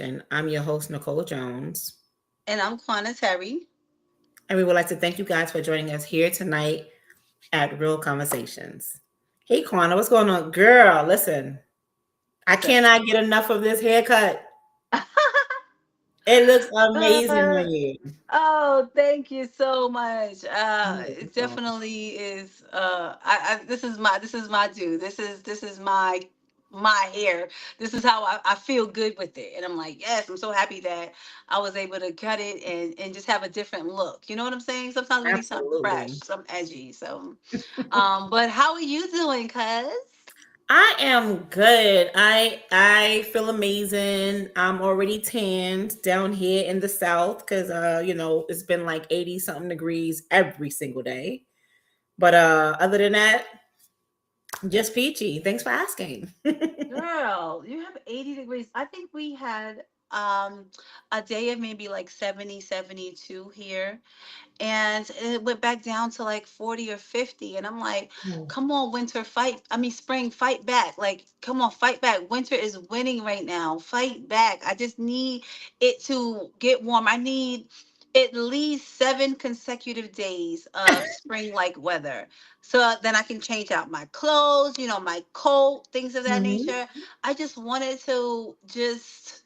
I'm your host, Nicole Jones, And I'm Quana Terry. and we would like to thank you guys for joining us here tonight at Real Conversations. Hey, Quana, what's going on? Girl, listen, I What's up? cannot get enough of this haircut. It looks amazing Uh, on you. oh, thank you so much. Oh It my definitely is. This is my due. This is my hair. This is how I feel good with it, and I'm like, yes, I'm so happy that I was able to cut it and just have a different look. You know what I'm saying? Sometimes we need something fresh, Absolutely. something edgy. So, but how are you doing, cuz? I am good. I feel amazing. I'm already tanned down here in the south because it's been like 80 something degrees every single day. But other than that, just peachy. Thanks for asking. Girl, you have 80 degrees. I think we had a day of maybe like 70, 72 here, and it went back down to like 40 or 50, and I'm like, Oh, come on, winter, fight. I mean, spring, fight back. Like, come on, fight back. Winter is winning right now. Fight back. I just need it to get warm. I need at least 7 consecutive days of spring like weather, so then I can change out my clothes, my coat, things of that mhm. nature. I just wanted to just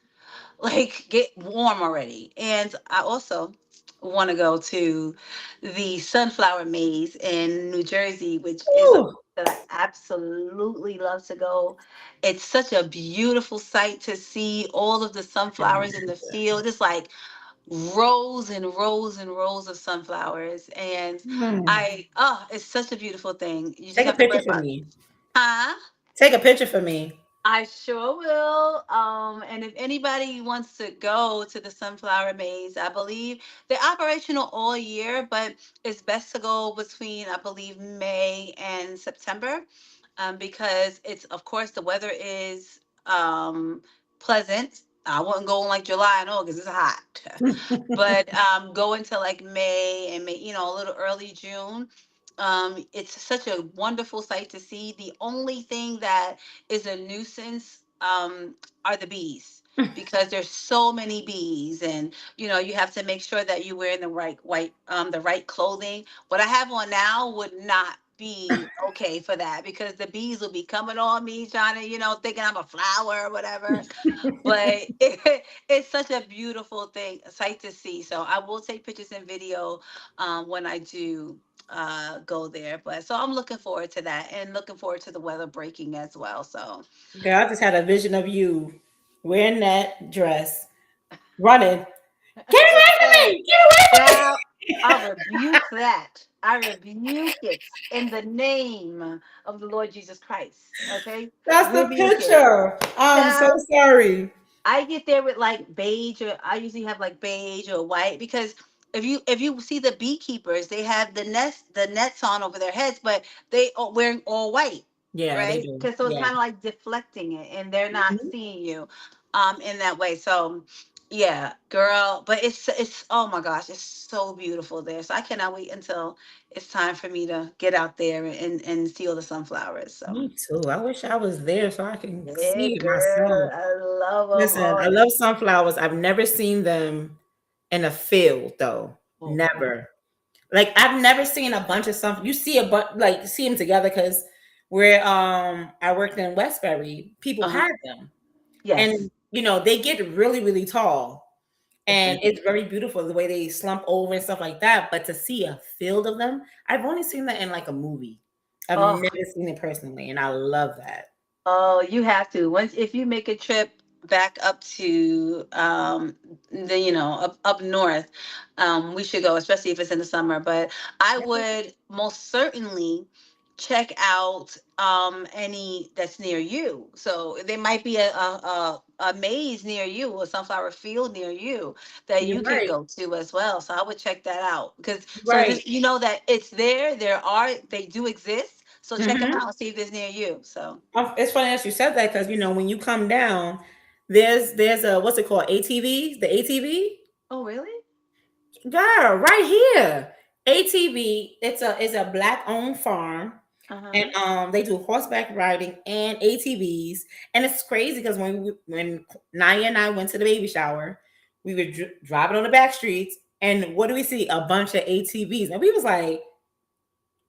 like get warm already. And I also want to go to the Sunflower Maze in New Jersey, which is a Ooh. that I absolutely love to go. It's such a beautiful sight to see all of the sunflowers in the field. It's like rows and rows and rows of sunflowers. And Hmm. it's such a beautiful thing. You just Take a have to picture worry for about, me. huh? Take a picture for me. I sure will. And if anybody wants to go to the Sunflower Maze, I believe they're operational all year, but it's best to go between, I believe, May and September, because it's, of course, the weather is pleasant. I wouldn't go in like July and August; it's hot. But go into like May and May, a little early June. It's such a wonderful sight to see. The only thing that is a nuisance are the bees, because there's so many bees, and you have to make sure that you're wearing the right clothing. What I have on now would not be okay for that, because the bees will be coming on me trying to, thinking I'm a flower or whatever. But it's such a beautiful thing, a sight to see. So I will take pictures and video when I do go there. But so I'm looking forward to that, and looking forward to the weather breaking as well. So Girl, I just had a vision of you wearing that dress, running. Get away from okay, me! Get away from well, me! I rebuke that. I rebuke it in the name of the Lord Jesus Christ. Okay, That's the rebuke it. picture. I'm so Child, sorry. I get there with like beige, or I usually have like beige or white, because if you see the beekeepers, they have the nets on over their heads, but they are wearing all white, Yeah, they right? do. Because so it's Yeah. kind of like deflecting it, and they're not Mhm. seeing you in that way. So yeah, girl, but it's oh my gosh, it's so beautiful there. So I cannot wait until it's time for me to get out there and see all the sunflowers. So Me too. I wish I was there so I can yeah, see it girl, myself. I love them. Listen, I Oh, love sunflowers. I've never seen them in a field though. oh wow. Never. Like I've never seen a bunch of sun. You see a bunch, like see them together because where I worked in Westbury, people Uh-huh. had them, Yes. and they get really really tall, Yes, they and do. it's very beautiful the way they slump over and stuff like that. But to see a field of them, I've only seen that in like a movie. I've Oh, never seen it personally, and I love that. oh, you have to. Once if you make a trip back up to up north, we should go, especially if it's in the summer. But I would most certainly check out any that's near you. So there might be a maze near you, or sunflower field near you that You're you can right. go to as well. So I would check that out, because so Right. just that it's there. They do exist. So check them Hmm. out and see if it's near you. So. It's funny that you said that because when you come down, there's a what's it called, ATV, the ATV. Oh, really? Girl, right here. ATV, it's a black owned farm. And Uh-huh. they do horseback riding and ATVs. And it's crazy because when Naya and I went to the baby shower, we were driving on the back streets, and what do we see? A bunch of ATVs, and we was like,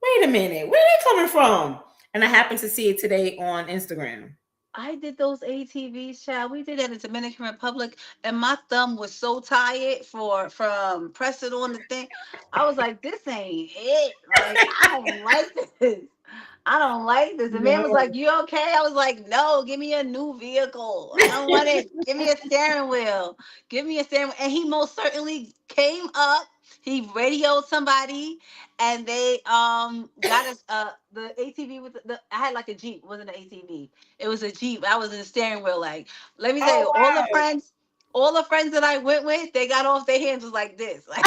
"Wait a minute, where are they coming from?" And I happened to see it today on Instagram. I did those ATVs, child. We did that in Dominican Republic, and my thumb was so tired from pressing on the thing. I was like, "This ain't it. Like, I don't like this. I don't like this." The man was No, like, "You okay?" I was like, "No, give me a new vehicle. I don't want it. Give me a steering wheel. Give me a steering wheel." And he most certainly came up. He radioed somebody, and they got us the ATV with I had like a Jeep, it wasn't an ATV. It was a Jeep. I was in the steering wheel. Like, let me tell oh you, wow, all the friends that I went with, they got off their hands was like this. Like,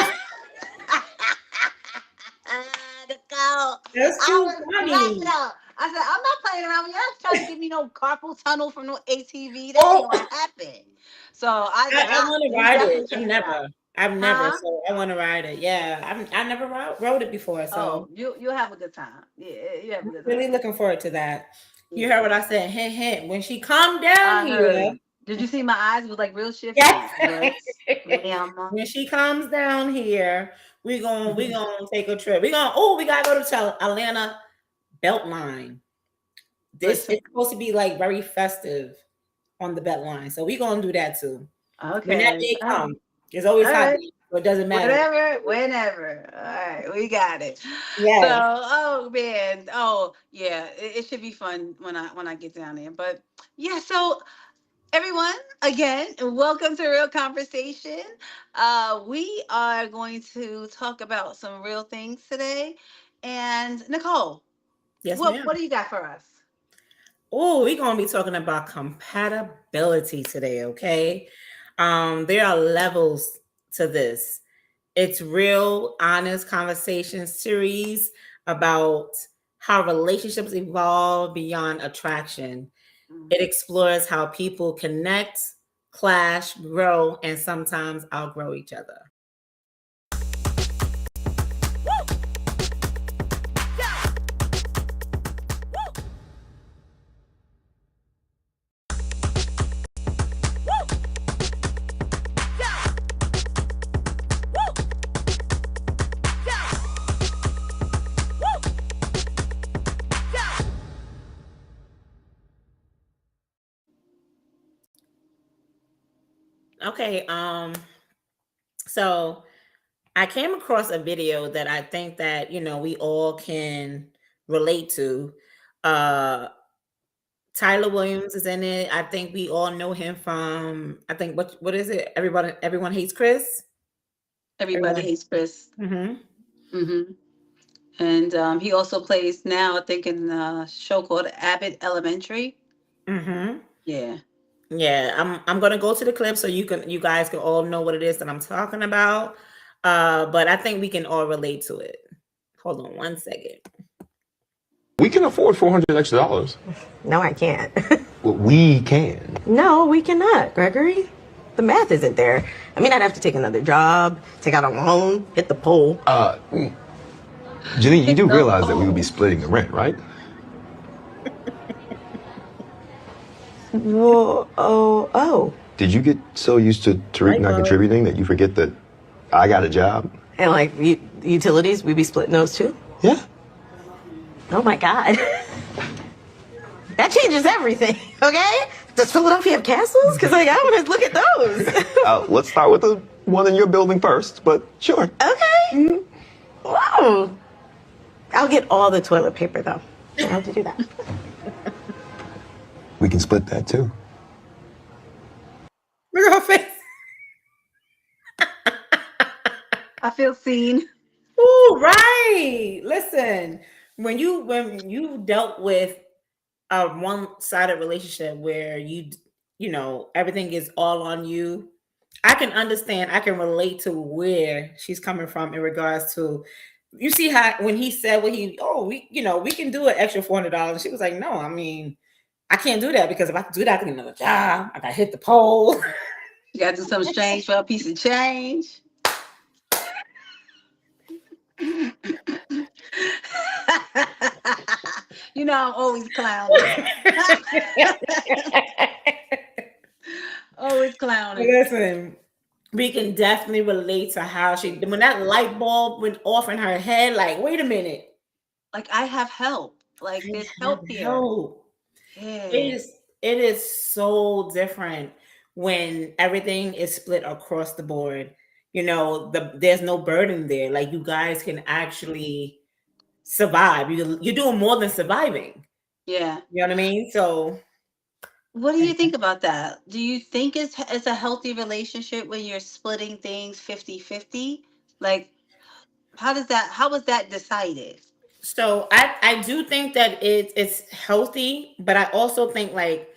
the cow. that's I too was cracking funny. up. I said, I'm not playing around with you. You're not trying to give me no carpal tunnel from no ATV. That ain't Oh, gonna happen. So I said, I want to we ride it. definitely check it out. I've never, Huh? so I want to ride it. Yeah, I never rode it before, so Oh, you'll have a good time. Yeah, you have a good really time. looking forward to that. You heard Yeah. what I said? Hint, hint. When she come down I heard here, you. Did you see my eyes was like real yes. shifty? Yes, ma'am. When she comes down here, we gonna take a trip. We gotta go to Atlanta Beltline. This is Listen. supposed to be like very festive on the Beltline, so we gonna do that too. When that Okay. day All right. comes, it's always All hot right. day, so it doesn't matter. Whatever, whenever. All right, we got it. So, Yes, oh man, oh yeah, it should be fun when I get down there. But yeah, so everyone, again, welcome to Real Conversation. We are going to talk about some real things today. And Nicole, yes, ma'am. what do you got for us? Oh, we're gonna be talking about compatibility today, okay? There are levels to this. It's real honest conversation series about how relationships evolve beyond attraction. It Mhm. explores how people connect, clash, grow, and sometimes outgrow each other. Okay, so I came across a video that I think that, we all can relate to. Uh Tyler Williams is in it. I think we all know him from, I think, what is it? Everyone hates Chris. Everybody Everyone. hates Chris. Mhm. Hmm. And he also plays now, I think, in a show called Abbott Elementary. Mhm. Yeah. Yeah, I'm gonna go to the clip so you guys can all know what it is that I'm talking about. But I think we can all relate to it. Hold on one second. We can afford $400 extra. No, I can't. Well, we can. No, we cannot, Gregory. The math isn't there. I mean, I'd have to take another job, take out a loan, hit the pole. Jenny, you do The realize that we would be pole. splitting the rent, right? Whoa, oh. Did you get so used to Tariq Light not bulb. contributing that you forget that I got a job? And like utilities, we'd be splitting those too? Yeah. Oh my God. That changes everything, okay? Does Philadelphia have castles? Because like, I want to look at those. Let's start with the one in your building first, but sure. Okay. Wow. I'll get all the toilet paper though. I'll have to do that. We can split that too. Look at her face. I feel seen. Ooh, right. Listen, when you dealt with a one-sided relationship where everything is all on you, I can understand, I can relate to where she's coming from in regards to, you see how when he said we can do an extra $400. She was like, no, I mean, I can't do that because if I do that, I need another job. I gotta hit the pole. You gotta do some exchange for a piece of change. You know, I'm always clowning. Always clowning. Listen, we can definitely relate to how she when that light bulb went off in her head. Like, wait a minute, Like I have help. I Like there's have help here. help. It Yeah. is it is so different when everything is split across the board. There's no burden there. Like you guys can actually survive. You're doing more than surviving. Yeah. You know what I mean? So What do you think about that? Do you think it's a healthy relationship when you're splitting things 50-50? Like how was that decided? I do think that it's healthy, but I also think like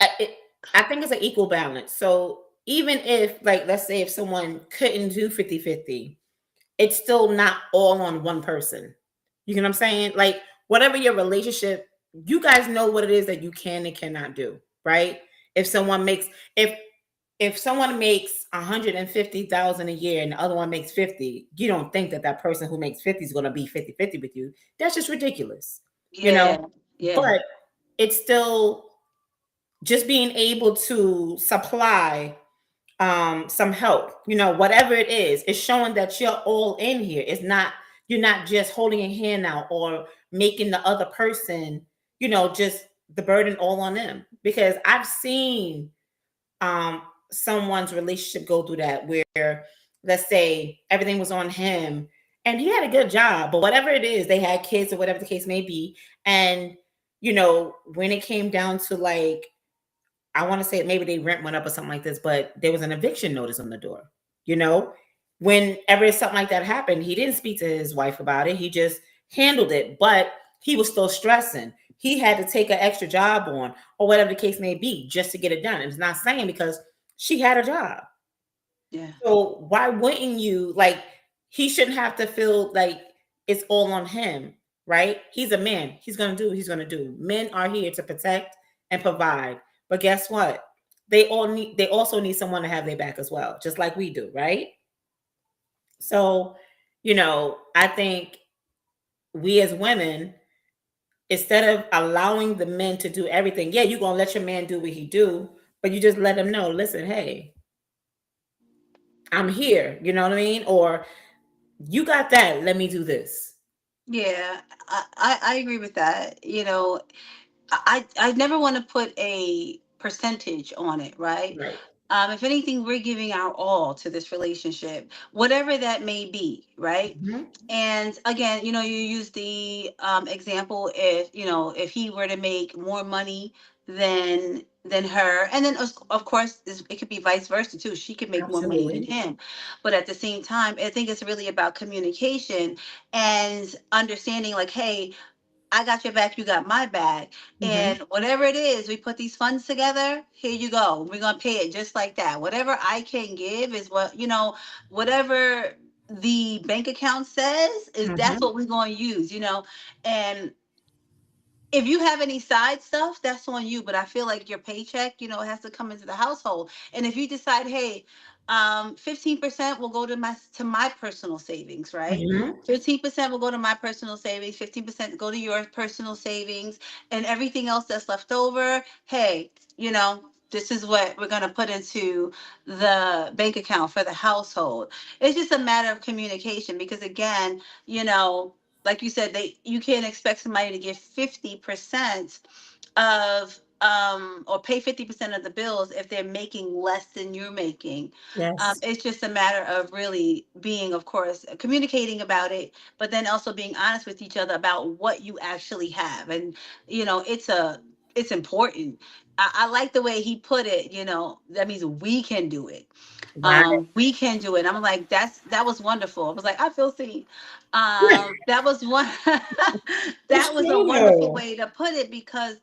I, it, I think it's an equal balance. So even if like let's say if someone couldn't do 50-50, it's still not all on one person. You know what I'm saying? Like whatever your relationship, you guys know what it is that you can and cannot do, right? If someone makes if someone makes 150,000 a year and the other one makes 50, you don't think that that person who makes 50 is going to be 50-50 with you. That's just ridiculous, you know? Yeah. Yeah. But it's still just being able to supply some help, whatever it is, it's showing that you're all in here. It's not You're not just holding a hand out or making the other person, just the burden all on them. Because I've seen um someone's relationship go through that where let's say everything was on him and he had a good job, but whatever it is, they had kids or whatever the case may be. And when it came down to like, I want to say maybe they rent went up or something like this, but there was an eviction notice on the door. You know, Whenever something like that happened, he didn't speak to his wife about it. He just handled it, but he was still stressing. He had to take an extra job on or whatever the case may be just to get it done. And it's not saying because she had a job. Yeah. So why wouldn't you like? He shouldn't have to feel like it's all on him, right? He's a man. He's gonna do what he's gonna do. Men are here to protect and provide. But guess what? They also need someone to have their back as well, just like we do, right? So, I think we as women, instead of allowing the men to do everything, yeah, you're gonna let your man do what he do, but you just let him know, listen, hey, I'm here, you know what I mean? Or you got that, let me do this. Yeah. I agree with that. I never want to put a percentage on it, right? Right. If anything, we're giving our all to this relationship, whatever that may be, right? Mhm. And again, you use the example, if he were to make more money than her, and then of course it could be vice versa too. She could make more money than Absolutely. him, but at the same time, I think it's really about communication and understanding. Like, hey, I got your back, you got my back. Mhm. And whatever it is, we put these funds together, here you go. We're going to pay it just like that. Whatever I can give is whatever the bank account says is that's Mhm. what we're going to use. And if you have any side stuff, that's on you. But I feel like your paycheck, has to come into the household. And if you decide, hey, 15% will go to my personal savings, right? Mhm. 15% will go to my personal savings, 15% go to your personal savings, and everything else that's left over, hey, this is what we're gonna put into the bank account for the household. It's just a matter of communication because again, like you said, you can't expect somebody to give 50% of or pay 50% of the bills if they're making less than you're making. Yes. It's just a matter of really being, of course, communicating about it, but then also being honest with each other about what you actually have. And it's important. I like the way he put it. That means we can do it. Right. We can do it. I'm like, that was wonderful. I was like, I feel seen. That was one. It's That was a true wonderful though. way to put it because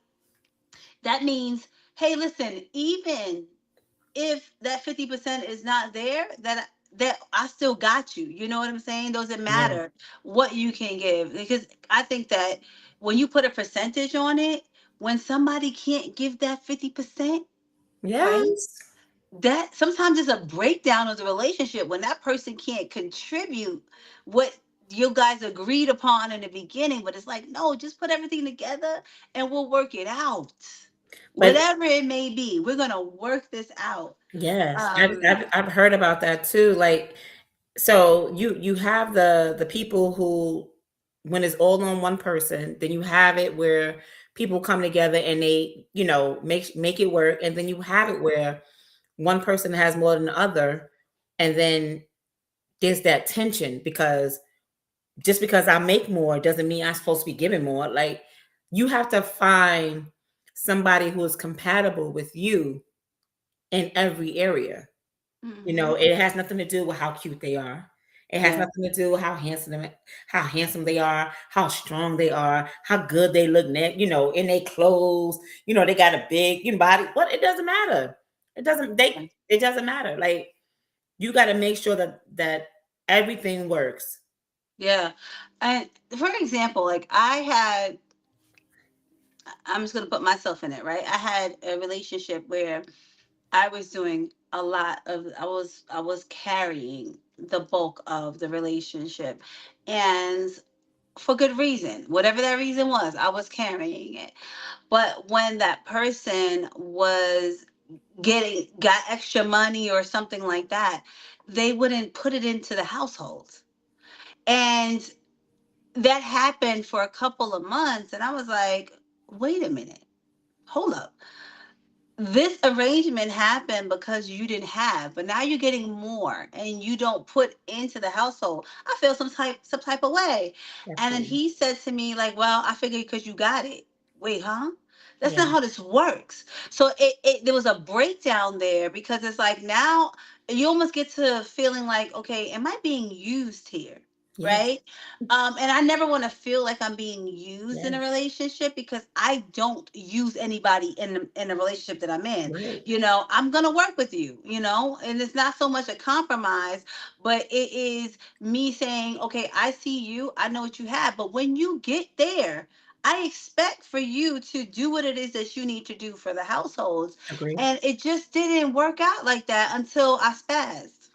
that means, hey, listen, even if that 50% is not there, that I still got you. You know what I'm saying? Doesn't Yeah. matter what you can give because I think that when you put a percentage on it, when somebody can't give that 50%, right? Yes. That sometimes it's a breakdown of the relationship when that person can't contribute what you guys agreed upon in the beginning, but it's like, no, just put everything together and we'll work it out. But Whatever it may be, we're gonna work this out. yes, Um, I've heard about that too. Like, so you have the people who, when it's all on one person, then you have it where people come together and they, make it work, and then you have it where one person has more than the other, and then there's that tension because just because I make more doesn't mean I'm supposed to be giving more. Like, you have to find somebody who is compatible with you in every area. mhm, It has nothing to do with how cute they are. It has yeah, nothing to do with how handsome they are, how strong they are, how good they look, in their clothes. They got a big, body. What? It doesn't matter. It doesn't matter. Like, you got to make sure that everything works. yeah. And for example, like I had, I'm just gonna put myself in it, right? I had a relationship where I was doing a lot of, I was carrying the bulk of the relationship, and for good reason. Whatever that reason was, I was carrying it. But when that person was got extra money or something like that, they wouldn't put it into the household. And that happened for a couple of months, and I was like, wait a minute, hold up, this arrangement happened because you didn't have, but now you're getting more and you don't put into the household. I feel some type of way. And then Absolutely. he said to me, like, well, I figured because you got it. Wait, huh? That's Yeah. not how this works. So there was a breakdown there, because it's like now you almost get to feeling like, okay, am I being used here? Yes. Right. And I never want to feel like I'm being used in a Yes. relationship, because I don't use anybody in the relationship that I'm in. Right. I'm gonna work with you, and it's not so much a compromise, but it is me saying, okay, I see you, I know what you have, but when you get there, I expect for you to do what it is that you need to do for the households. Agree. And it just didn't work out like that until I spazzed.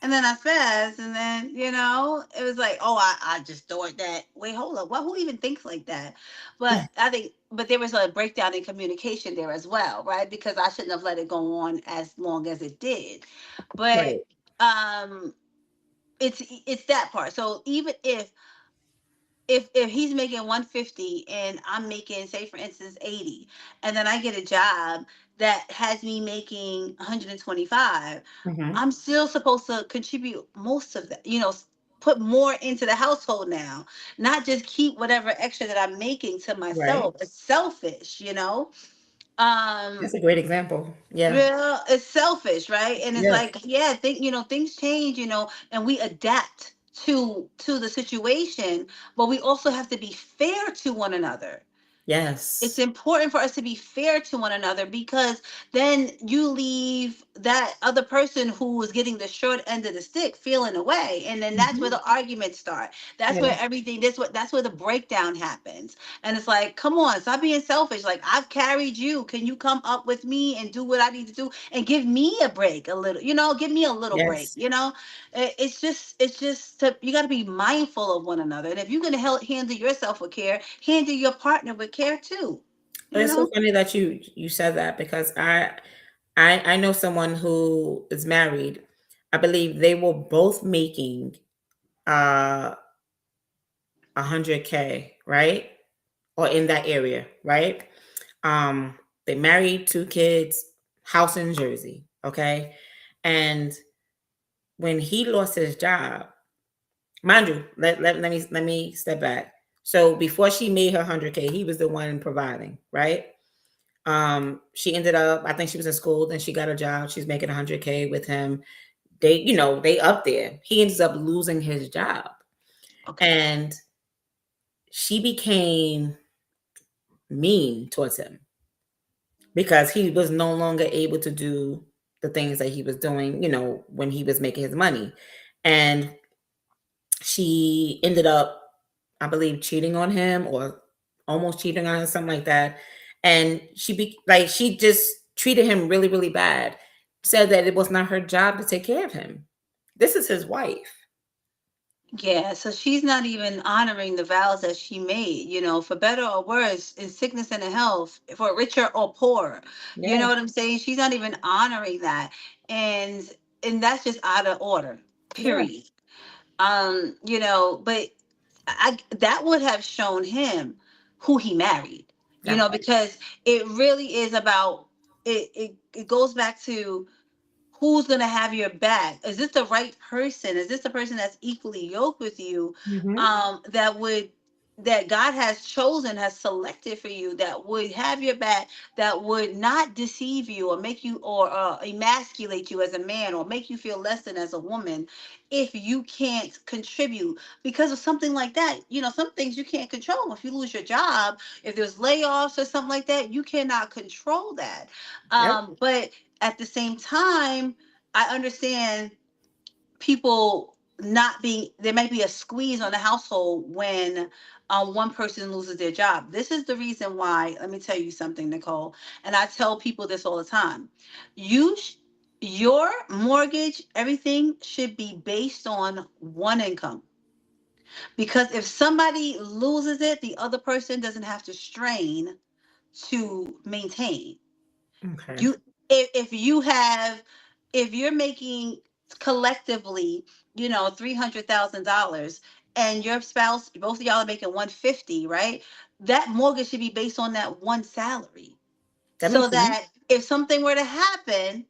And then I fast, and then it was like, oh, I just thought that. Wait, hold up, well, who even thinks like that? But I think, but there was a breakdown in communication there as well, right? Because I shouldn't have let it go on as long as it did. But Right. um, it's that part. So even if he's making 150 and I'm making, say for instance, 80, and then I get a job that has me making 125, Hmm. I'm still supposed to contribute most of that, put more into the household now, not just keep whatever extra that I'm making to Right. myself. It's selfish. Um That's a great example. Yeah. well, it's selfish, right? And it's Yes. like, yeah, things change, and we adapt to the situation, but we also have to be fair to one another. It's Yes. important for us to be fair to one another, because then you leave that other person who was getting the short end of the stick feeling away, and then that's where Hmm. the arguments start. That's where Yes. everything, that's where the breakdown happens. And it's like, come on, stop being selfish. Like, I've carried you, can you come up with me and do what I need to do and give me a break a little, give me a little break. Yes. It's just you got to be mindful of one another, and if you're going to handle yourself with care, handle your partner with care too. But you it's so know funny that you said that because I know someone who is married. I believe they were both making 100K, right? Or in that area, right? Um, they married, 2 kids, house in Jersey, okay? And when he lost his job, mind you, let me step back. So before she made her 100K, he was the one providing, right? She ended up, I think she was in school, then she got a job. She's making 100K with him. They up there. He ends up losing his job. okay. And she became mean towards him because he was no longer able to do the things that he was doing, when he was making his money. And she ended up, I believe, cheating on him or almost cheating on him, something like that. And she just treated him really, really bad. Said that it was not her job to take care of him. This is his wife. Yeah, so she's not even honoring the vows that she made, for better or worse, in sickness and in health, for richer or poorer. You Yeah. know what I'm saying? She's not even honoring that. And and that's just out of order. Yeah. Period. But that would have shown him who he married. That Because it really is about it goes back to who's going to have your back. Is this the right person? Is this the person that's equally yoked with you, hmm that God has chosen, has selected for you, that would have your back, that would not deceive you or make you, or emasculate you as a man, or make you feel less than as a woman if you can't contribute because of something like that. Some things you can't control. If you lose your job, if there's layoffs or something like that, you cannot control that. Yep. But at the same time, I understand people not being, there might be a squeeze on the household when one person loses their job. This is the reason why. Let me tell you something, Nicole, and I tell people this all the time. You sh- your mortgage, everything should be based on one income, because if somebody loses it, the other person doesn't have to strain to maintain. Okay. You if you have, if you're making collectively, $300,000, and your spouse, both of y'all are making 150, right? That mortgage should be based on that one salary, That so makes sense. that if something were to happen,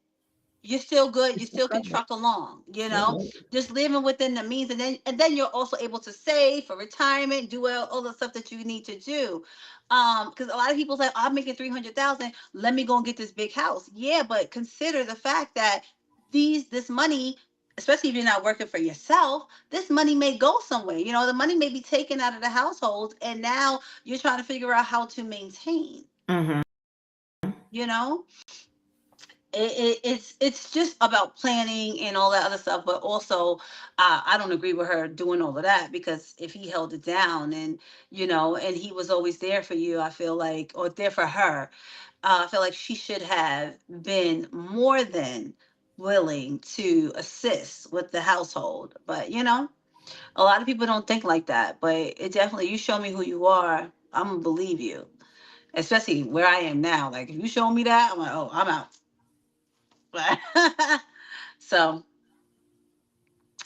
you're still good, you It's still can covered. truck along, Right. just living within the means. And then you're also able to save for retirement, do all the stuff that you need to do. Because a lot of people say, "Oh, I'm making 300,000, let me go and get this big house." Yeah, but consider the fact that this money, especially if you're not working for yourself, this money may go somewhere. The money may be taken out of the household, and now you're trying to figure out how to maintain, hmm you know it's just about planning and all that other stuff. But also, I don't agree with her doing all of that, because if he held it down, and he was always there for you, I feel like, or there for her, I feel like she should have been more than willing to assist with the household. But a lot of people don't think like that. But it definitely, you show me who you are, I'm gonna believe you, especially where I am now. Like, if you show me that, I'm like, oh, I'm out. So,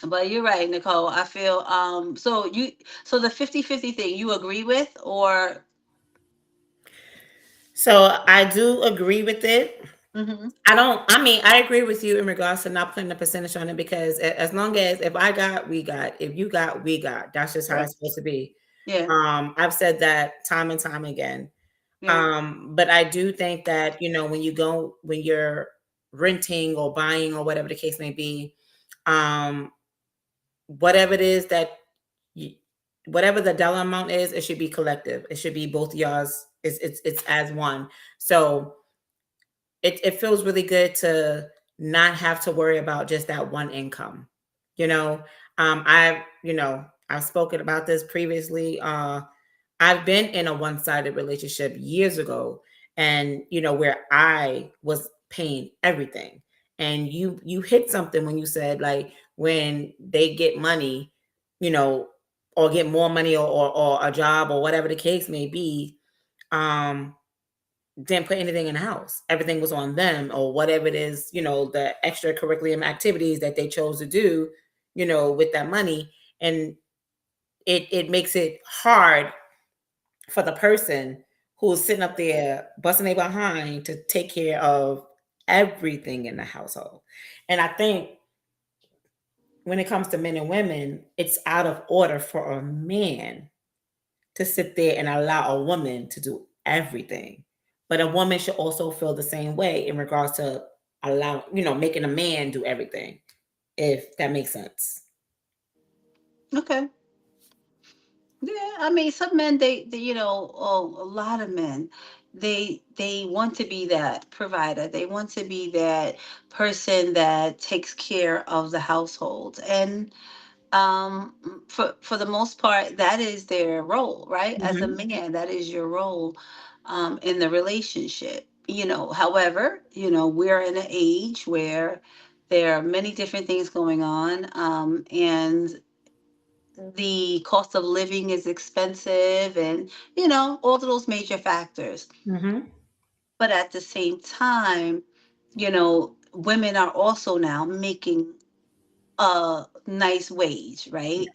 but you're right, Nicole. I feel so the 50-50 thing you agree with, or So I do agree with it. hmm I don't. I mean, I agree with you in regards to not putting a percentage on it because as long as if I got, we got. If you got, we got. That's just how right. it's supposed to be. Yeah, I've said that time and time again. yeah. But I do think that when you're renting or buying or whatever the case may be, um, whatever it is that you, whatever the dollar amount is, it should be collective. It should be both y'all's. It's as one. So it feels really good to not have to worry about just that one income. You know, I've spoken about this previously. I've been in a one-sided relationship years ago, and where I was paying everything. And you hit something when you said like when they get money, you know, or get more money or a job or whatever the case may be, um, didn't put anything in the house. Everything was on them or whatever it is, the extracurricular activities that they chose to do, with that money. And it makes it hard for the person who's sitting up there busting their behind to take care of everything in the household. And I think when it comes to men and women, it's out of order for a man to sit there and allow a woman to do everything. But a woman should also feel the same way in regards to making a man do everything, if that makes sense. Okay. Yeah, I mean, some men, they a lot of men, they want to be that provider. They want to be that person that takes care of the household. And for the most part, that is their role, right? As a Mhm. man, that is your role in the relationship. However, we're in an age where there are many different things going on, and the cost of living is expensive, and all of those major factors. Mm-hmm. But at the same time, women are also now making a nice wage, right?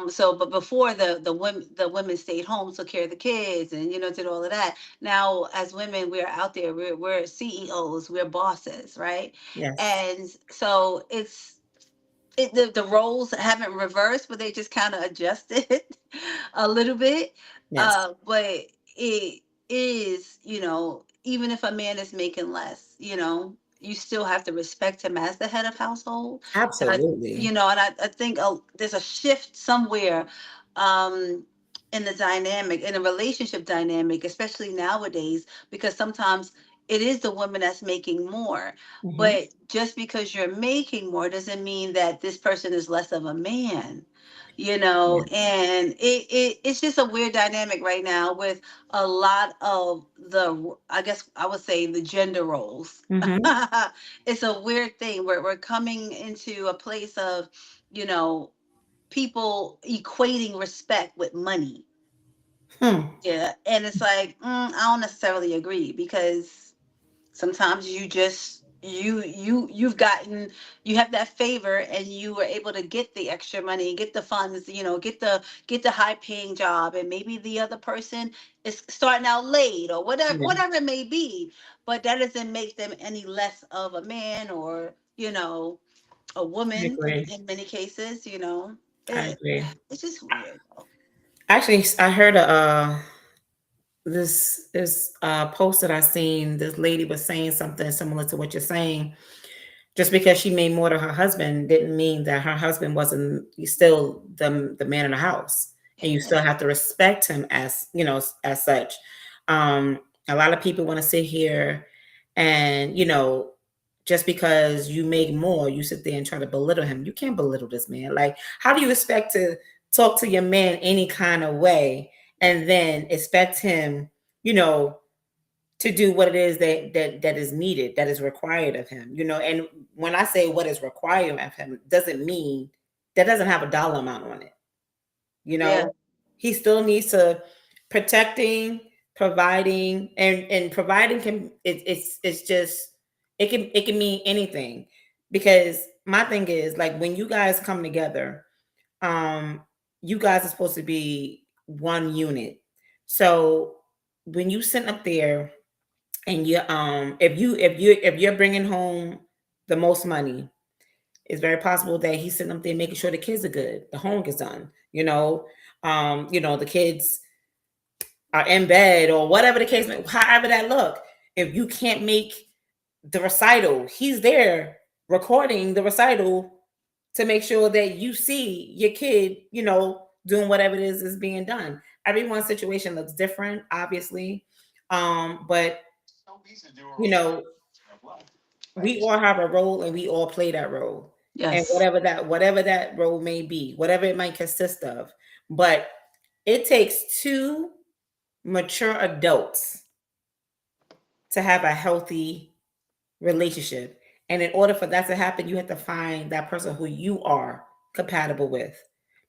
So but before, the women stayed home, took care of the kids, and did all of that. Now as women, we're out there, we're CEOs, we're bosses, right? Yes. And so the roles haven't reversed, but they just kind of adjusted a little bit. Yes. But it is, even if a man is making less, you still have to respect him as the head of household. And Absolutely. I think there's a shift somewhere, um, in the dynamic, in a relationship dynamic, especially nowadays, because sometimes it is the woman that's making more. Mm-hmm. But just because you're making more doesn't mean that this person is less of a man. Yes. And it's just a weird dynamic right now with a lot of the, I guess I would say, the gender roles. Mm-hmm. It's a weird thing where we're coming into a place of, you know, people equating respect with money. Hmm. Yeah. And it's like, I don't necessarily agree, because sometimes you have that favor, and you were able to get the extra money, get the funds, get the high paying job, and maybe the other person is starting out late, or Yeah. whatever it may be. But that doesn't make them any less of a man, or a I woman in, agree. in many cases. I it, agree. it's just weird. Actually, I heard this post that I seen. This lady was saying something similar to what you're saying. Just because she made more to her husband didn't mean that her husband wasn't still the man in the house, and you still Yeah. have to respect him as as such. A lot of people want to sit here and just because you make more, you sit there and try to belittle him. You can't belittle this man. Like, how do you expect to talk to your man any kind of way and then expect him, you know, to do what it is that is needed, that is required of him, and when I say what is required of him, doesn't mean that doesn't have a dollar amount on it. you Yeah. know he still needs to protecting, providing, and providing can it's just it can mean anything, because my thing is, like, when you guys come together, um you guys are supposed to be one unit. So when you sit up there and you if you're bringing home the most money, it's very possible that he's sitting up there making sure the kids are good, the homework is done, the kids are in bed or whatever the case however that look. If you can't make the recital, he's there recording the recital to make sure that you see your kid, doing whatever it is being done. Everyone's situation looks different, obviously, but you know we all have a role and we all play that role, and Yes. whatever that role may be, whatever it might consist of. But it takes two mature adults to have a healthy relationship. And in order for that to happen, you have to find that person who you are compatible with,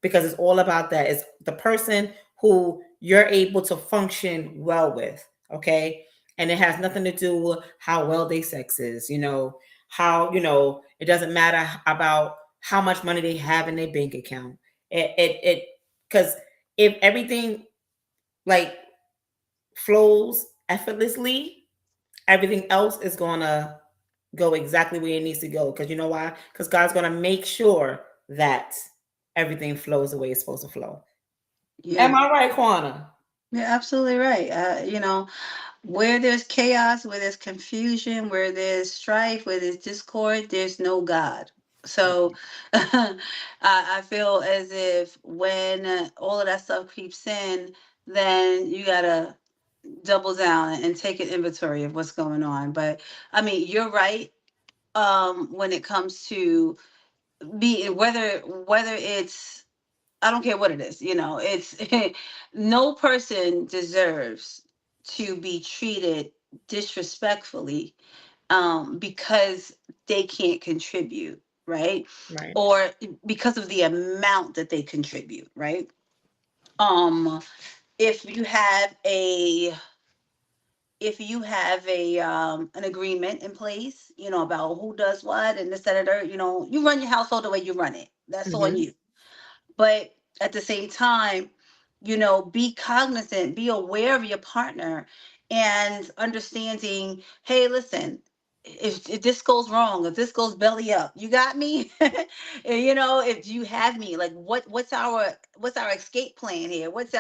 because it's all about that. It's the person who you're able to function well with. Okay. And it has nothing to do with how well they sex is, how, it doesn't matter about how much money they have in their bank account. Because if everything like flows effortlessly, everything else is gonna go exactly where it needs to go. Because you know why? Because God's gonna make sure that everything flows the way it's supposed to flow. Yeah. Am I right, Quana? You're absolutely right. Where there's chaos, where there's confusion, where there's strife, where there's discord, there's no God. So I feel as if when all of that stuff creeps in, then you gotta double down and take an inventory of what's going on. But I mean, you're right. When it comes to be whether it's, I don't care what it is, it's no person deserves to be treated disrespectfully, because they can't contribute. right? Right. Or because of the amount that they contribute, right? Um, if you have a an agreement in place, about who does what and this, that, and the, you run your household the way you run it. That's on Hmm. you. But at the same time, be cognizant, be aware of your partner, and understanding, hey, listen, if this goes wrong, if this goes belly up, you got me. And, if you have me, like, what's our escape plan here? What's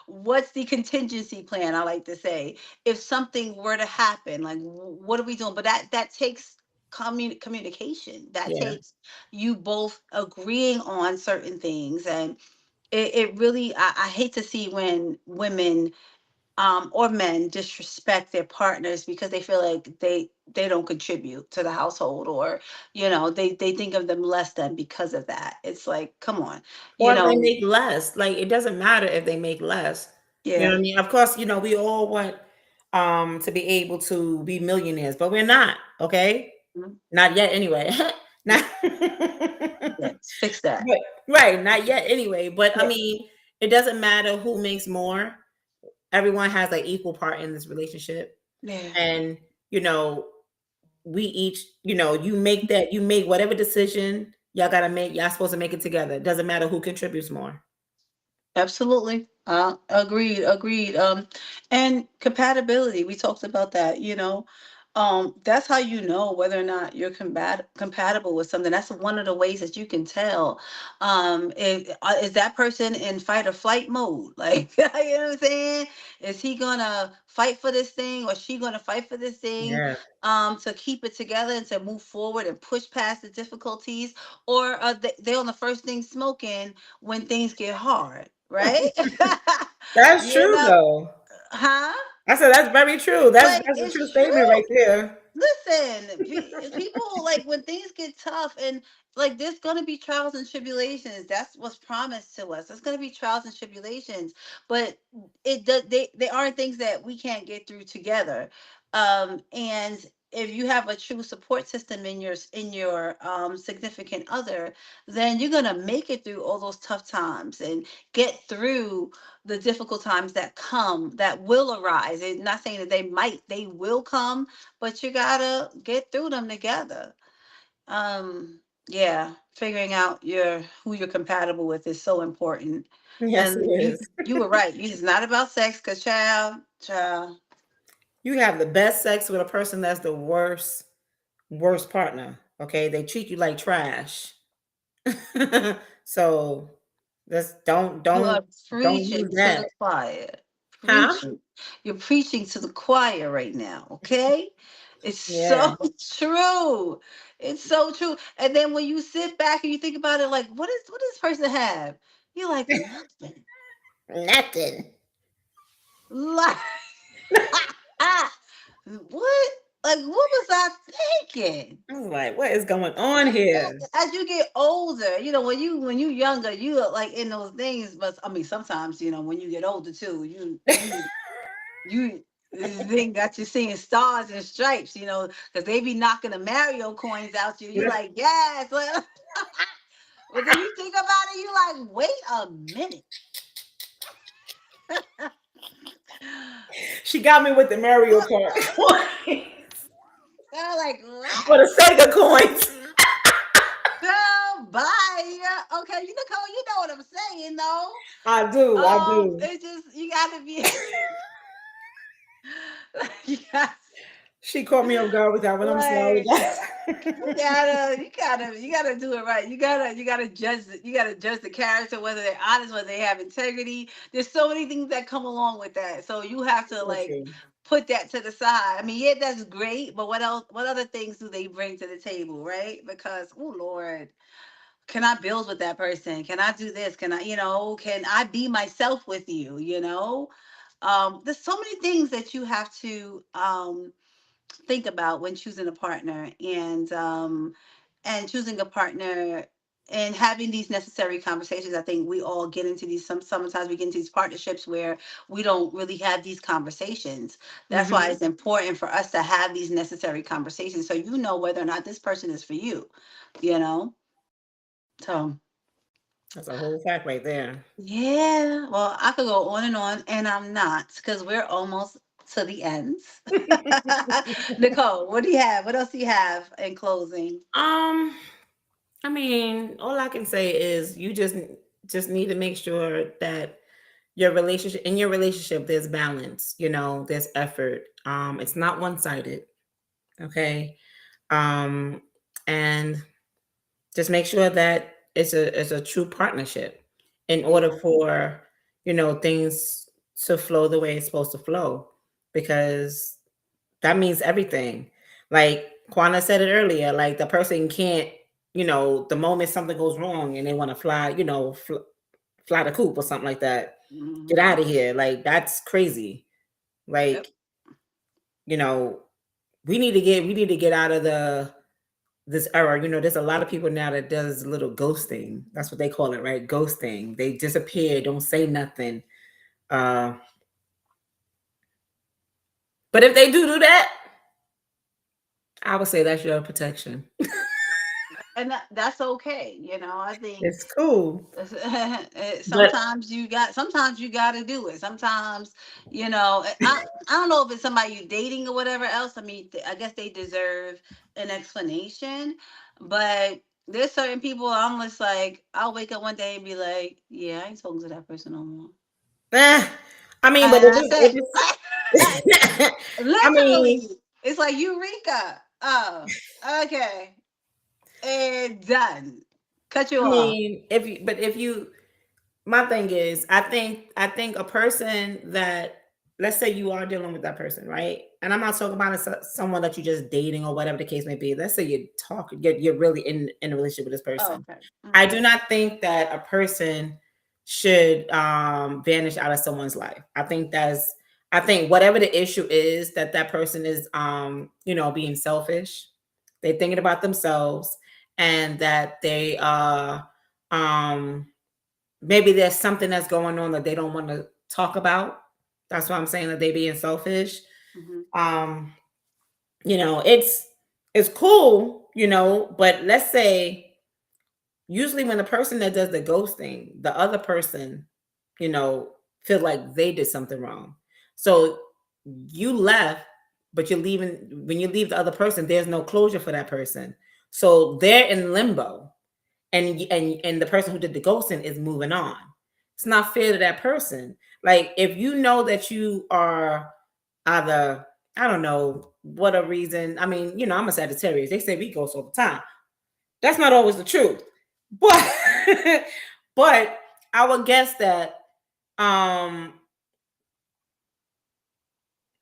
what's the contingency plan, I like to say, if something were to happen, like, what are we doing? But that takes communication. That Yeah. takes you both agreeing on certain things. And it really, I hate to see when women, or men, disrespect their partners because they feel like they don't contribute to the household, or they think of them less than because of that. It's like, come on. you Or if they know make less, like it doesn't matter if they make less. You know yeah. what I mean? Of course, we all want to be able to be millionaires, but we're not, okay? Mhm. Not yet anyway. Not Yes, fix that. but right, not yet anyway. But I Yeah. mean, it doesn't matter who makes more. Everyone has like equal part in this relationship. Yeah. And you know, we each, you make whatever decision y'all gotta make, y'all supposed to make it together. It doesn't matter who contributes more. Absolutely. Agreed, agreed. And compatibility, we talked about that, that's how you know whether or not you're compatible with something. That's one of the ways that you can tell. Is that person in fight or flight mode? Like, you know what I'm saying? Is he gonna fight for this thing, or she gonna fight for this thing, Yeah. to keep it together and to move forward and push past the difficulties? Or are they on the first thing smoking when things get hard, right? That's you true know, though. huh? I said that's very true. That's Like, that's a true it's statement right true. there. Listen, people, like, when things get tough, and like, there's gonna be trials and tribulations. That's what's promised to us. There's gonna be trials and tribulations, but it does. They aren't things that we can't get through together. And if you have a true support system in your significant other, then you're gonna make it through all those tough times and get through the difficult times that will arise. And not saying that they will come, but you gotta get through them together. Yeah, figuring out who you're compatible with is so important. Yes, it And you is. you were right. It's not about sex, cause child. You have the best sex with a person that's the worst partner. Okay, they treat you like trash. So just don't You don't are don't preaching use to that. the choir. Huh? Preaching. You're preaching to the choir right now, okay? It's Yeah. so true. It's so true. And then when you sit back and you think about it, like, what does this person have? You're like, nothing. Nothing. Like, what? Like, what was I thinking? I was like, what is going on here? As you get older, when you younger, you are like in those things. But I mean, sometimes, when you get older too, you this thing got you seeing stars and stripes, because they be knocking the Mario coins out you. You like, yes. But then you think about it, you like, wait a minute. She got me with the Mario Kart coins I'm like, or what? the Sega coins. Girl, bye. Yeah, okay, you know what I'm saying, though. I do, I do. It's just, you gotta be, you got, She caught me off guard with that one. I'm sorry, like, guys. you gotta do it right. You gotta judge the character, whether they're honest, whether they have integrity. There's so many things that come along with that. So you have to, So like, true. put that to the side. I mean, yeah, that's great, but what else? What other things do they bring to the table, right? Because, oh Lord, can I build with that person? Can I do this? Can I be myself with you? There's so many things that you have to think about when choosing a partner, and choosing a partner. and having these necessary conversations. I think we all get into these, sometimes we get into these partnerships where we don't really have these conversations. That's why Hmm. it's important for us to have these necessary conversations, so you know whether or not this person is for you, you know. So That's a whole fact right there. yeah, well, I could go on, and I'm not, because we're almost to the ends. Nicole, what do you have? What else do you have in closing? um, I mean, all I can say is you just need to make sure that your relationship there's balance, there's effort. It's not one-sided, okay? Um, and just make sure that it's a true partnership in order Yeah. for, things to flow the way it's supposed to flow, because that means everything. Like Kwana said it earlier, like the person can't, the moment something goes wrong and they want to fly, fly the coop or something like that. Get Hmm. out of here. Like that's crazy. Yep. Like, you know, we need to get out of this era. There's a lot of people now that does a little ghosting. That's what they call it, right? Ghosting. They disappear, don't say nothing. Uh, but if they do that, I would say that's your protection. And that's okay. I think It's cool. But sometimes you got to do it. Sometimes, I don't know if it's somebody you dating or whatever else. I mean, I guess they deserve an explanation, but there's certain people I'm just like, I'll wake up one day and be like, yeah, I ain't talking to that person no more. eh, I mean, but And that's it. it's I mean, Literally. It's like Eureka. Oh, okay. And done. Cut you off. if you my thing is, I think a person that, let's say you are dealing with that person, right? And I'm not talking about someone that you're just dating or whatever the case may be. Let's say you're talking, you're really in a relationship with this Oh, person. okay. I Hmm. do not think that a person should vanish out of someone's life. I think whatever the issue is, that person is being selfish. They're thinking about themselves, and that they um maybe there's something that's going on that they don't want to talk about. That's why I'm saying that they being selfish. Hmm. Um, it's cool, but let's say usually when the person that does the ghosting, the other person, you know, feel like they did something wrong. So you left, but you're leaving. When you leave the other person, there's no closure for that person. So they're in limbo, and the person who did the ghosting is moving on. It's not fair to that person. Like if you know that you are either, I don't know what a reason. I mean, I'm a Sagittarius. They say we ghost all the time. That's not always the truth, but but I would guess that um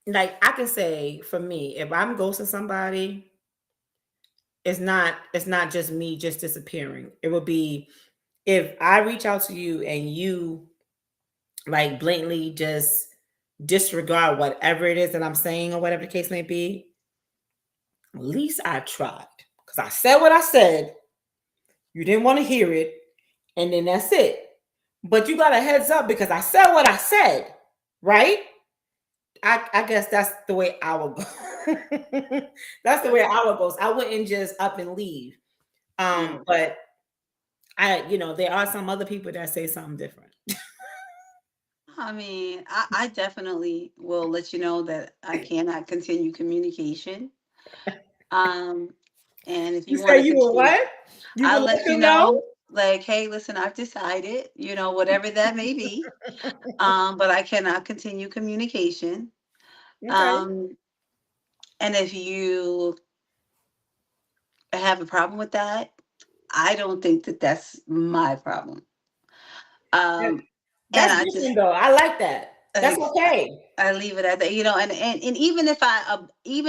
like I can say for me, if I'm ghosting somebody, it's not just me just disappearing. It would be if I reach out to you and you like blatantly just disregard whatever it is that I'm saying or whatever the case may be. At least I tried, because I said what I said. You didn't want to hear it, and then that's it. But you got a heads up because I said what I said, right? I guess that's the way I would go. That's the way I would go. So I wouldn't just up and leave. Yeah. But there are some other people that say something different. I mean, I definitely will let you know that I cannot continue communication. Um, and if You you want say to you will continue, what? You I'll will let let you them know? know, like, hey, listen, I've decided, whatever that may be. But I cannot continue communication. Okay. Um, and if you have a problem with that, I don't think that that's my problem. That- Um, and That's I different just though. I like that. That's like okay. I leave it at that, and even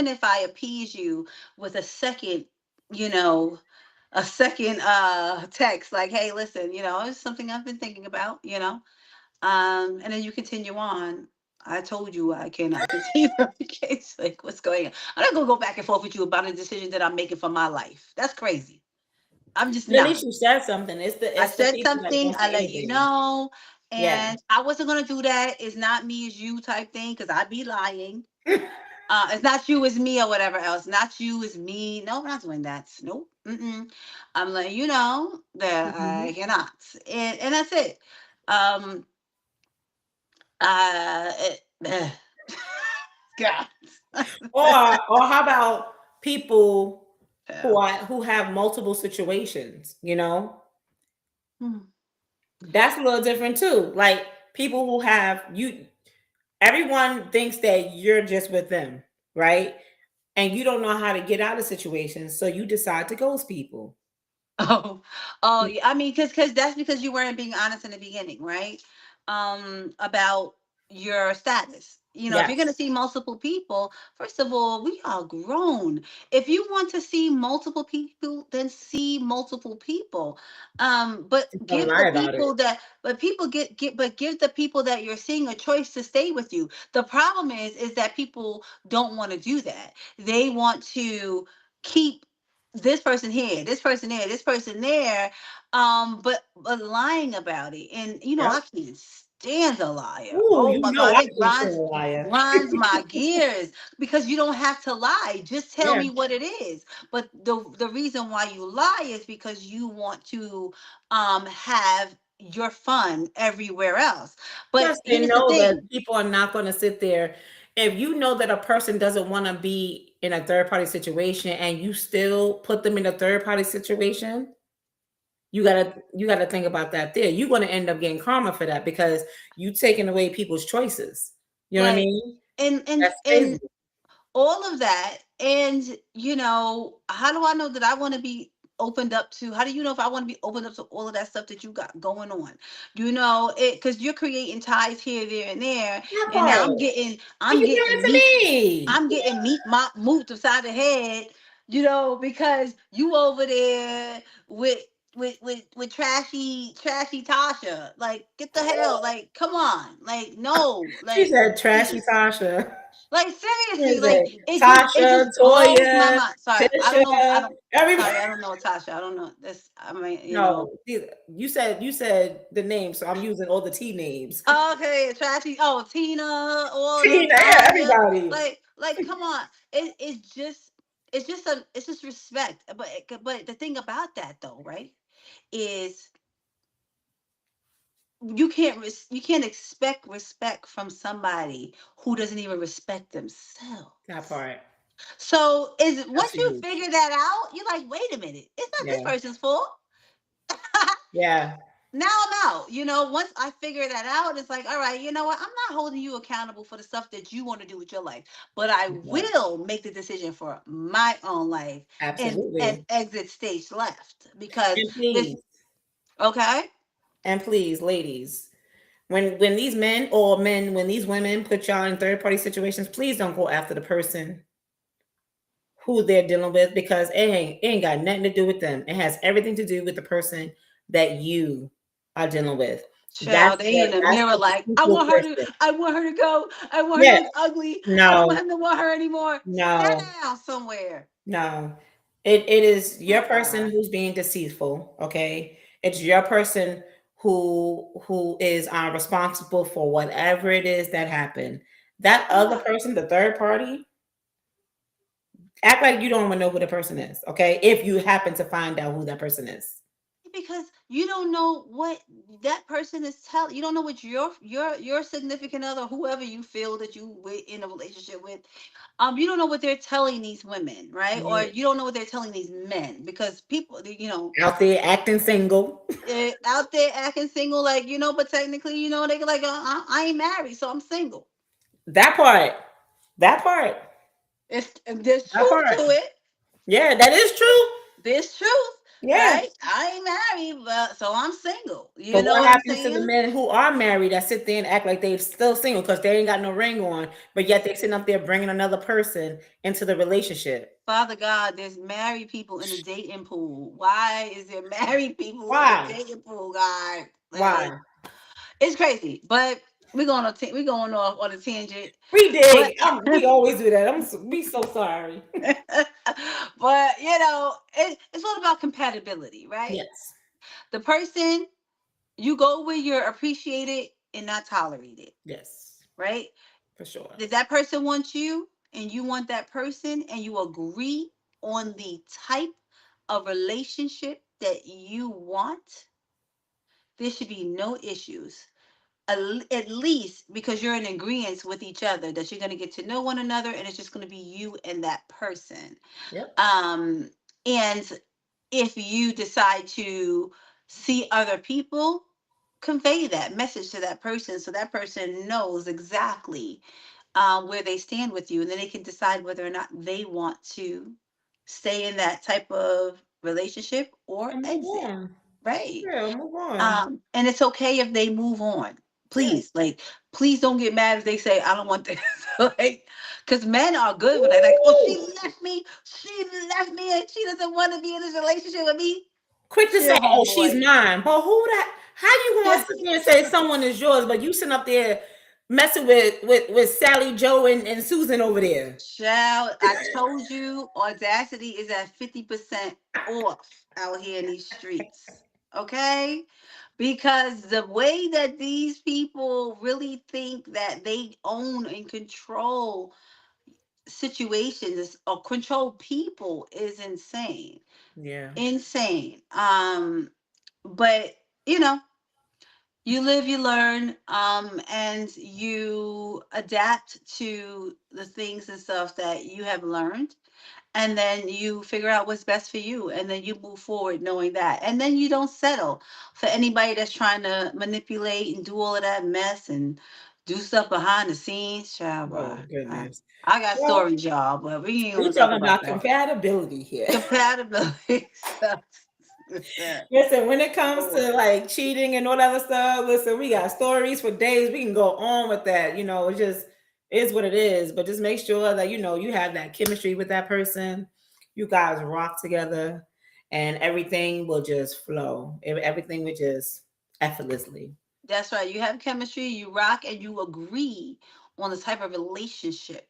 if I appease you with you know, a second text like, hey, listen, it's something I've been thinking about, and then you continue on. I told you I cannot continue. Okay, it's like, what's going on? I'm not gonna go back and forth with you about a decision that I'm making for my life. That's crazy. I'm just But at not. least you said something. I It's the said people that something, don't I say let you anything. know, Yeah. and I wasn't gonna do that. It's not me, it's you type thing, because I'd be lying. It's not you, it's me, or whatever else. Not you, it's me. No, I'm not doing that. Nope. Mm-mm. I'm letting you know that I Mhm. cannot, and that's it. Um, it, God. Or how about people Hell. who have multiple situations, you know? Hmm. That's a little different too. Like people who have you everyone thinks that you're just with them, right? And you don't know how to get out of situations, so you decide to ghost people. Oh, oh, yeah. I mean, because that's because you weren't being honest in the beginning, right? About your status. You know, if you're gonna Yes. see multiple people, first of all, we are grown. If you want to see multiple people, then see multiple people. But Don't give the lie about it. people that, but people but give the people that you're seeing a choice to stay with you. The problem is that people don't want to do that. They want to keep this person here, this person there, this person there, but lying about it. And Yep. I can't stand a liar. Ooh, Oh you my know god, I it can't stand a liar. grinds my gears, because you don't have to lie. Just tell Yeah. me what it is. But the reason why you lie is because you want to have your fun everywhere else. But Plus, they here's the know that thing. people are not going to sit there. If you know that a person doesn't want to be in a third party situation and you still put them in a third party situation, you gotta think about that there. You're gonna end up getting karma for that because you taking away people's choices. You know what I Right. mean? And and That's and crazy. all of that. And how do I know that I want to be opened up to? How do you know if I want to be opened up to all of that stuff that you got going on? It because you're creating ties here, there, and there. That And now part. And I'm you give getting it meat. to me. I'm getting meat moved aside the head, because you over there with trashy Tasha. Like, get the hell, like, come on. Like, no, She like, said trashy please. Tasha. Like, What seriously, is like, it? it Tasha, just blows my Toya, mind. Sorry, I don't know. Tisha, everybody. Sorry, I don't know Tasha. I don't know this. I mean, No, you said the name, so I'm using all the T names. Okay, trashy. Oh, Tina, all of them, Tina, yeah, Tanya. everybody. Come on. It's just respect. But the thing about that, though, right, is you can't expect respect from somebody who doesn't even respect That themselves. part. So is That's once you huge. figure that out, you're like, wait a minute, it's not this Yeah. person's fault. Yeah. Now I'm out. Once I figure that out, it's like, all right, you know what? I'm not holding you accountable for the stuff that you want to do with your life, but I That part. will make the decision for my own life and Absolutely. exit stage left, because And this. please, Okay. ladies, when these women put y'all in third party situations, please don't go after the person who they're dealing with because it ain't got nothing to do with them. It has everything to do with the person that you are dealing with. Child, they in the That's mirror the like, deceitful person. I want her to go. I want her to Yes. look ugly. I don't No. want him to want her anymore. Sit No. down somewhere. No. It is your Oh person God. who's being deceitful. Okay. It's your person who is responsible for whatever it is that happened. That other person, the third party, act like you don't even know who the person is. Okay. If you happen to find out who that person is. Because you don't know what that person is telling. You don't know what your significant other, whoever you feel that you with in a relationship with, you don't know what they're telling these women, right? Or Yeah. you don't know what they're telling these men, because people, Out there acting single. out there acting single, like, but technically, they like, I ain't married, so I'm single. That part. That part. There's That truth part. to it. Yeah, that is true. There's truth, Yeah. right? I ain't married, but so I'm single. You But know what what I'm happens to the saying? men who are married that sit there and act like they're still single because they ain't got no ring on, but yet they sitting up there bringing another person into the relationship? Father God, there's married people in the dating pool. Why is there married people in the Why? dating pool, God? Like, Why? it's crazy. But we're going off on a tangent. We But dig. We always do that. We so sorry. but But it's all about compatibility, right? Yes. The person you go where you're appreciated and not tolerated, Yes. right? For sure. Did that person want you and you want that person and you agree on the type of relationship that you want, there should be no issues. At least because you're in agreement with each other that you're going to get to know one another and it's just going to be you and that person. Yep. And if you decide to see other people, convey that message to that person so that person knows exactly where they stand with you, and then they can decide whether or not they want to stay in that type of relationship or And move exit. on. Right. Yeah, move on. And it's okay if they move on. Yeah. Please, like, please don't get mad if they say, I don't want this. Like, because men are good when they're like, oh, Woo! she left me and she doesn't want to be in this relationship with me. Quick to say, Chill, oh, she's homeboy. mine. But who that? How you gonna sit there and say someone is yours, but you sitting up there messing with Sally Joe and Susan over there? Child, I told you, audacity is at 50% off out here in these streets. Okay? Because the way that these people really think that they own and control situations or control people is insane. Yeah. Insane. But you know, you live, you learn, and you adapt to the things and stuff that you have learned, and then you figure out what's best for you, and then you move forward knowing that, and then you don't settle for anybody that's trying to manipulate and do all of that mess and do stuff behind the scenes. Child, boy, Oh goodness. I got Well, stories, y'all, but we ain't we gonna talk talking about about that. compatibility here. Compatibility. Listen, when it comes to Lord. like cheating and all that other stuff, listen, we got stories for days. We can go on with that. It just is what it is. But just make sure that you have that chemistry with that person. You guys rock together, and everything will just flow. Everything will just effortlessly. That's right. You have chemistry, you rock, and you agree on the type of relationship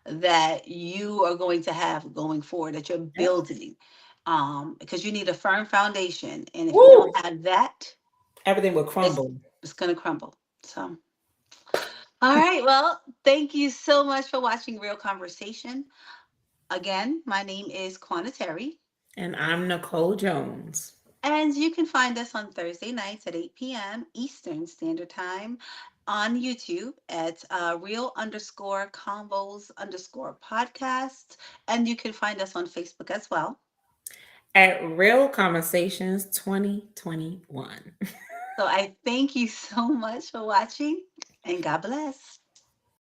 that you are going to have going forward, that you're Yep. building. Because you need a firm foundation. And if you Woo! don't have that, Everything will it's crumble. it's gonna crumble. So all right. Well, thank you so much for watching Real Conversation. Again, my name is Quana Terry. And I'm Nicole Jones. And you can find us on Thursday nights at 8 p.m. Eastern Standard Time on YouTube at real_convos_podcast. And you can find us on Facebook as well. At Real Conversations 2021. So I thank you so much for watching and God bless.